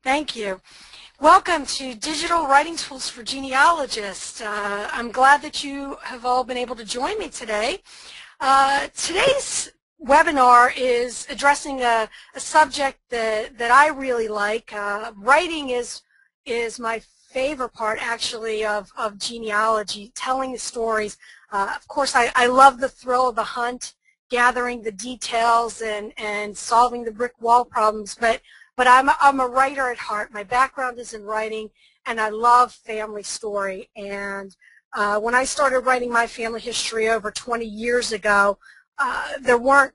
Thank you. Welcome to Digital Writing Tools for Genealogists. I'm glad that you have all been able to join me today. Today's webinar is addressing a subject that I really like. Writing is my favorite part, actually, of genealogy, telling the stories. Of course, I love the thrill of the hunt, gathering the details and solving the brick wall problems, but I'm a writer at heart. My background is in writing, and I love family story. And when I started writing my family history over 20 years ago, there weren't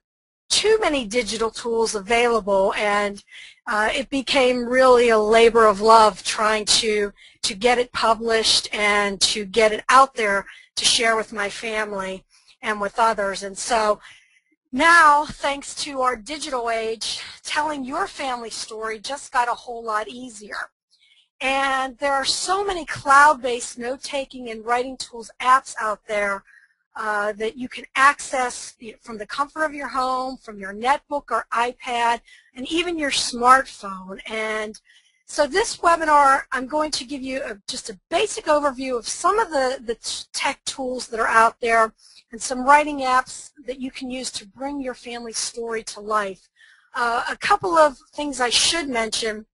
too many digital tools available, and it became really a labor of love trying to get it published and to get it out there to share with my family and with others. And so now, thanks to our digital age, telling your family story just got a whole lot easier. And there are so many cloud-based note-taking and writing tools apps out there that you can access from the comfort of your home, from your netbook or iPad, and even your smartphone. And so this webinar, I'm going to give you just a basic overview of some of the tech tools that are out there and some writing apps that you can use to bring your family story to life. A couple of things I should mention: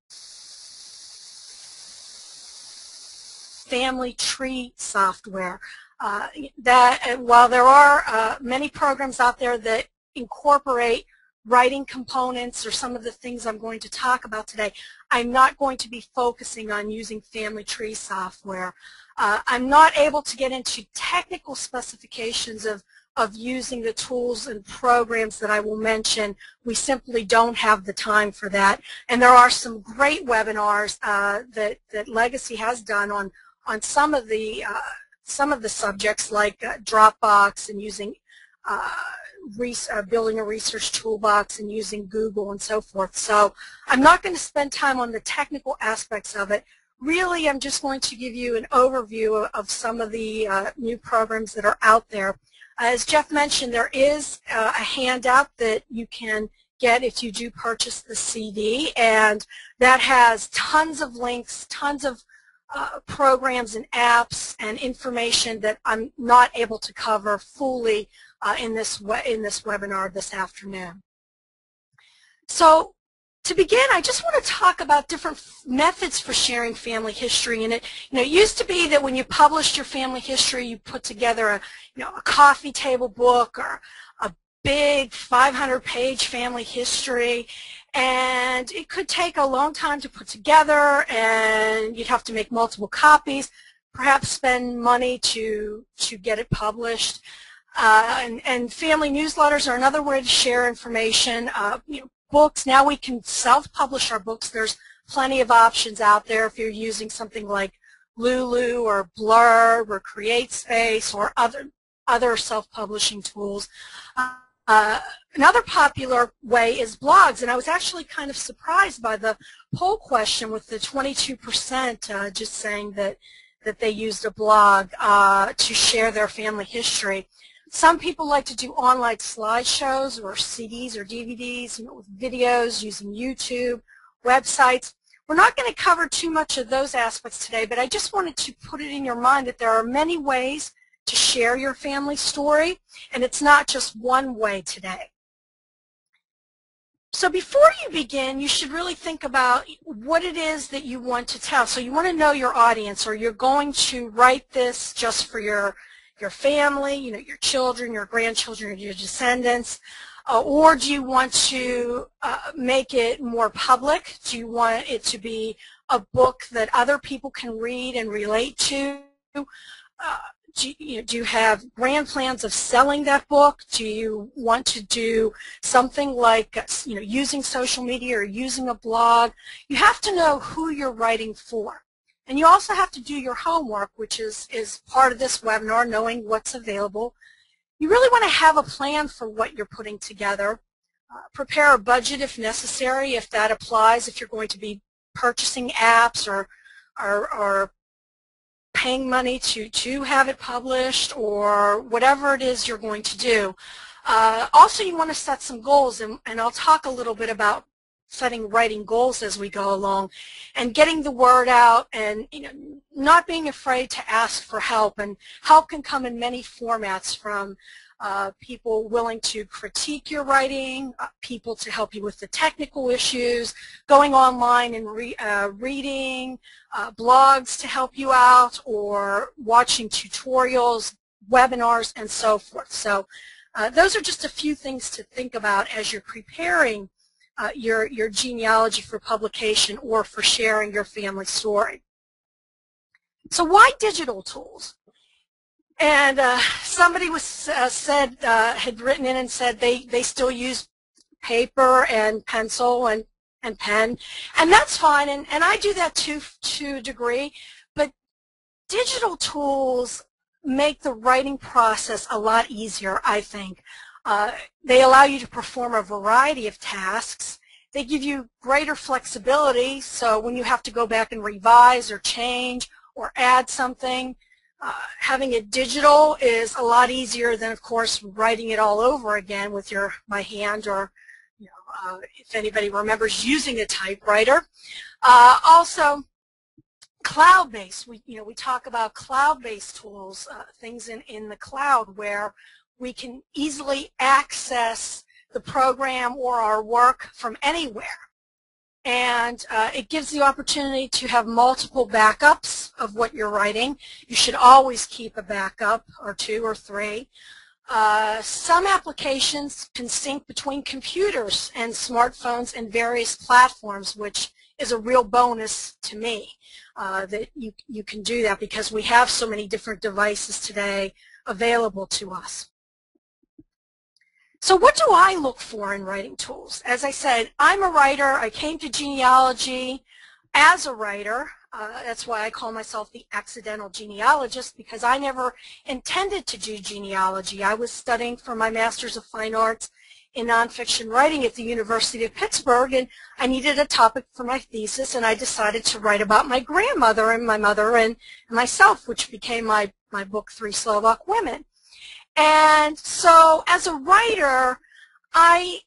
family tree software. While there are many programs out there that incorporate writing components or some of the things I'm going to talk about today, I'm not going to be focusing on using family tree software. I'm not able to get into technical specifications of using the tools and programs that I will mention. We simply don't have the time for that. And there are some great webinars that Legacy has done on some of the subjects, like Dropbox and using building a research toolbox and using Google and so forth. So I'm not going to spend time on the technical aspects of it. Really, I'm just going to give you an overview of some of the new programs that are out there. As Jeff mentioned, there is a handout that you can get if you do purchase the CD, and that has tons of links, tons of programs and apps and information that I'm not able to cover fully in this webinar this afternoon. So to begin, I just want to talk about different methods for sharing family history. And it used to be that when you published your family history, you put together a coffee table book or a big 500-page family history, and it could take a long time to put together, and you'd have to make multiple copies, perhaps spend money to get it published. And family newsletters are another way to share information. Books, now we can self-publish our books. There's plenty of options out there if you're using something like Lulu or Blurb or CreateSpace or other self-publishing tools. Another popular way is blogs, and I was actually kind of surprised by the poll question with the 22% just saying that they used a blog to share their family history. Some people like to do online slideshows or CDs or DVDs, with videos using YouTube, websites. We're not going to cover too much of those aspects today, but I just wanted to put it in your mind that there are many ways to share your family story, and it's not just one way today. So before you begin, you should really think about what it is that you want to tell. So you want to know your audience, or you're going to write this just for your family, your children, your grandchildren, your descendants, or do you want to make it more public? Do you want it to be a book that other people can read and relate to? Do you have grand plans of selling that book? Do you want to do something like using social media or using a blog? You have to know who you're writing for. And you also have to do your homework, which is part of this webinar, knowing what's available. You really want to have a plan for what you're putting together. Prepare a budget if necessary, if that applies, if you're going to be purchasing apps or paying money to have it published, or whatever it is you're going to do. Also, you want to set some goals, and I'll talk a little bit about setting writing goals as we go along, and getting the word out, and not being afraid to ask for help. And help can come in many formats, from people willing to critique your writing, people to help you with the technical issues, going online and reading blogs to help you out, or watching tutorials, webinars, and so forth. So those are just a few things to think about as you're preparing your genealogy for publication or for sharing your family story. So why digital tools? And somebody had written in and said they still use paper and pencil and pen, and that's fine, and I do that to a degree, but digital tools make the writing process a lot easier, I think. They allow you to perform a variety of tasks. They give you greater flexibility, so when you have to go back and revise or change or add something, having it digital is a lot easier than, of course, writing it all over again with by hand, or if anybody remembers using a typewriter. Also, cloud-based. We talk about cloud-based tools, things in the cloud where we can easily access the program or our work from anywhere. And it gives the opportunity to have multiple backups of what you're writing. You should always keep a backup, or 2 or 3. Some applications can sync between computers and smartphones and various platforms, which is a real bonus to me, that you can do that, because we have so many different devices today available to us. So what do I look for in writing tools? As I said, I'm a writer. I came to genealogy as a writer. That's why I call myself the accidental genealogist, because I never intended to do genealogy. I was studying for my Master's of Fine Arts in nonfiction writing at the University of Pittsburgh, and I needed a topic for my thesis, and I decided to write about my grandmother and my mother and myself, which became my book, 3 Slovak Women. And so as a writer, I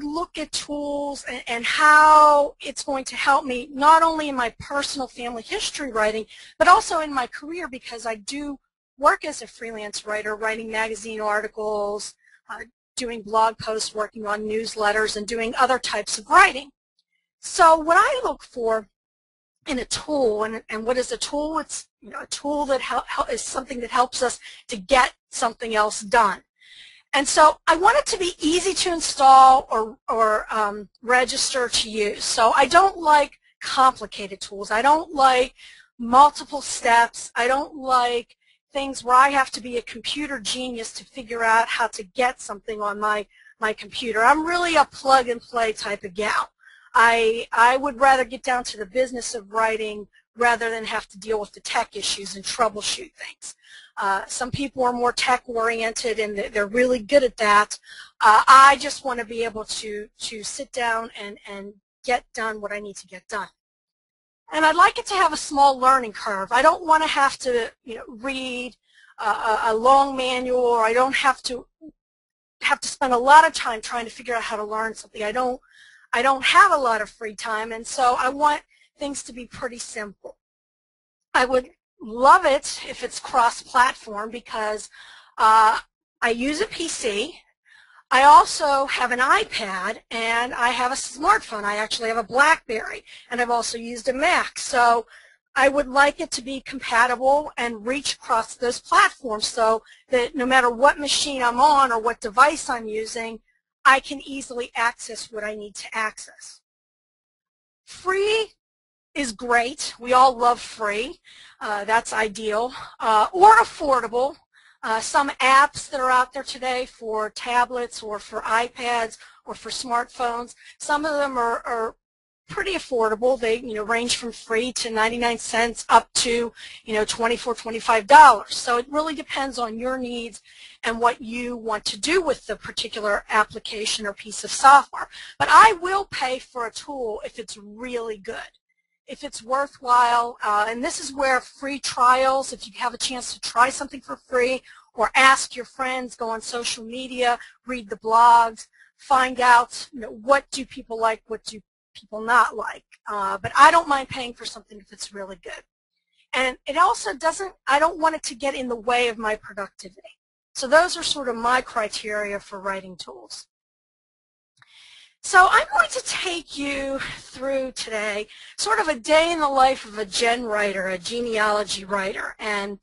look at tools and how it's going to help me, not only in my personal family history writing, but also in my career, because I do work as a freelance writer, writing magazine articles, doing blog posts, working on newsletters, and doing other types of writing. So what I look for in a tool, and what is a tool? It's a tool that is something that helps us to get something else done. And so I want it to be easy to install or register to use. So I don't like complicated tools. I don't like multiple steps. I don't like things where I have to be a computer genius to figure out how to get something on my computer. I'm really a plug-and-play type of gal. I would rather get down to the business of writing rather than have to deal with the tech issues and troubleshoot things. Some people are more tech-oriented, and they're really good at that. I just want to be able to sit down and get done what I need to get done. And I'd like it to have a small learning curve. I don't want to have to read a long manual, or I don't have to spend a lot of time trying to figure out how to learn something. I don't have a lot of free time, and so I want things to be pretty simple. I would love it if it's cross-platform, because I use a PC. I also have an iPad, and I have a smartphone. I actually have a BlackBerry, and I've also used a Mac. So I would like it to be compatible and reach across those platforms, so that no matter what machine I'm on or what device I'm using, I can easily access what I need to access. Free is great. We all love free. That's ideal. Or affordable. Some apps that are out there today for tablets or for iPads or for smartphones, some of them are pretty affordable. They range from free to 99 cents up to $24, $25. So it really depends on your needs and what you want to do with the particular application or piece of software. But I will pay for a tool if it's really good, if it's worthwhile. And this is where free trials, if you have a chance to try something for free, or ask your friends, go on social media, read the blogs, find out what do people like, what do people not like. But I don't mind paying for something if it's really good. And it also doesn't, I don't want it to get in the way of my productivity. So those are sort of my criteria for writing tools. So I'm going to take you through today sort of a day in the life of a GenWriter, a genealogy writer. And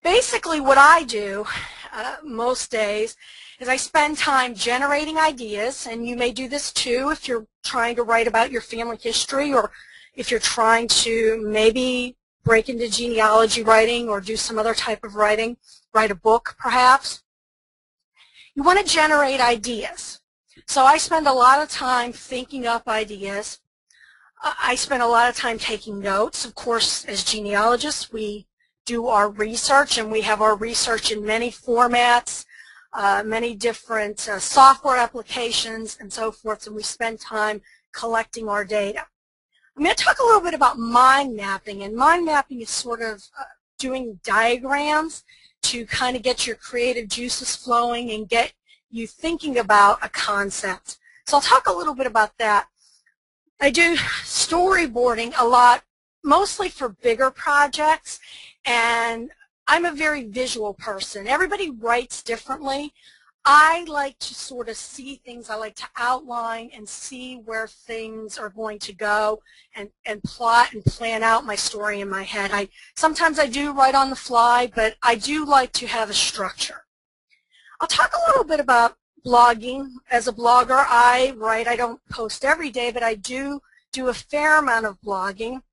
basically what I do most days is I spend time generating ideas, and you may do this too if you're trying to write about your family history, or if you're trying to maybe break into genealogy writing or do some other type of writing, write a book perhaps. You want to generate ideas. So I spend a lot of time thinking up ideas. I spend a lot of time taking notes. Of course, as genealogists, we do our research, and we have our research in many formats, many different software applications and so forth, and we spend time collecting our data. I'm going to talk a little bit about mind mapping, and mind mapping is sort of doing diagrams to kind of get your creative juices flowing and get you thinking about a concept. So I'll talk a little bit about that. I do storyboarding a lot, mostly for bigger projects, and I'm a very visual person. Everybody writes differently. I like to sort of see things. I like to outline and see where things are going to go, and plot and plan out my story in my head. Sometimes I do write on the fly, but I do like to have a structure. I'll talk a little bit about blogging. As a blogger, I write. I don't post every day, but I do a fair amount of blogging.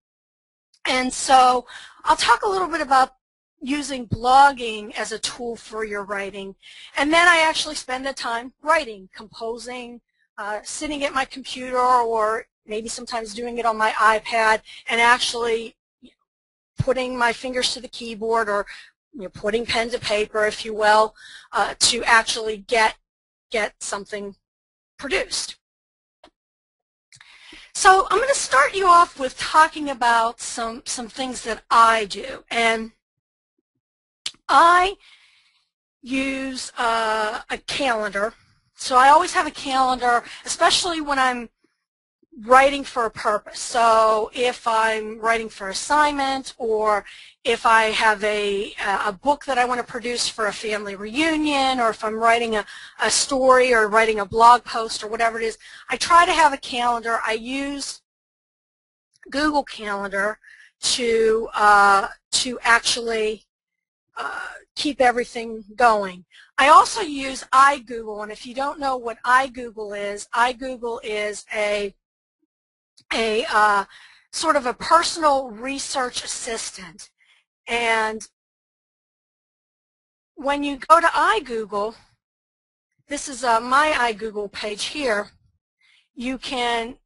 And so I'll talk a little bit about using blogging as a tool for your writing. And then I actually spend the time writing, composing, sitting at my computer, or maybe sometimes doing it on my iPad, and actually putting my fingers to the keyboard, or putting pen to paper, if you will, to actually get something produced. So I'm going to start you off with talking about some things that I do. And I use a calendar. So I always have a calendar, especially when I'm writing for a purpose. So if I'm writing for assignment, or if I have a book that I want to produce for a family reunion, or if I'm writing a story or writing a blog post or whatever it is, I try to have a calendar. I use Google Calendar to actually keep everything going. I also use iGoogle, and if you don't know what iGoogle is a sort of a personal research assistant. And when you go to iGoogle, this is my iGoogle page here, you can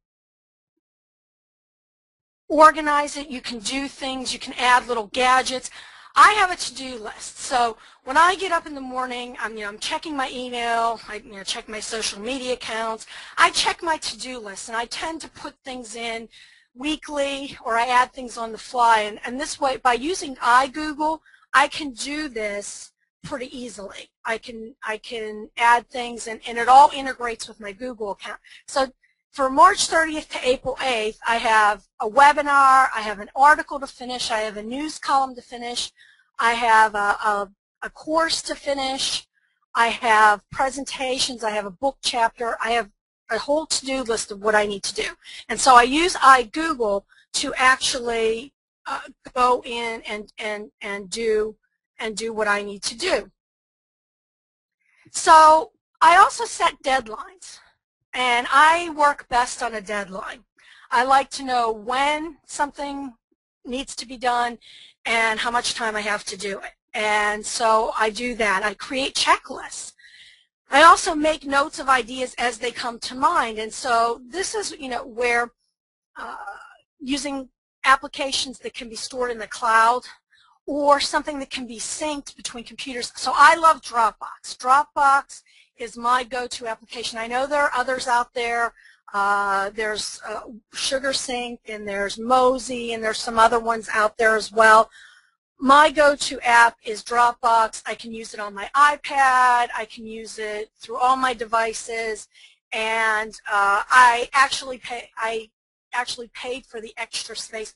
organize it, you can do things, you can add little gadgets. I have a to-do list. So when I get up in the morning, I'm checking my email, I check my social media accounts, I check my to-do list, and I tend to put things in weekly, or I add things on the fly. And this way, by using iGoogle, I can do this pretty easily. I can add things, and it all integrates with my Google account. So for March 30th to April 8th, I have a webinar, I have an article to finish, I have a news column to finish, I have a course to finish, I have presentations, I have a book chapter, I have a whole to-do list of what I need to do. And so I use iGoogle to actually go in and do what I need to do. So I also set deadlines. And I work best on a deadline. I like to know when something needs to be done and how much time I have to do it. And so I do that. I create checklists. I also make notes of ideas as they come to mind. And so this is, where using applications that can be stored in the cloud, or something that can be synced between computers. So I love Dropbox. Dropbox is my go-to application. I know there are others out there. There's SugarSync, and there's Mozy, and there's some other ones out there as well. My go-to app is Dropbox. I can use it on my iPad. I can use it through all my devices. And I actually actually paid for the extra space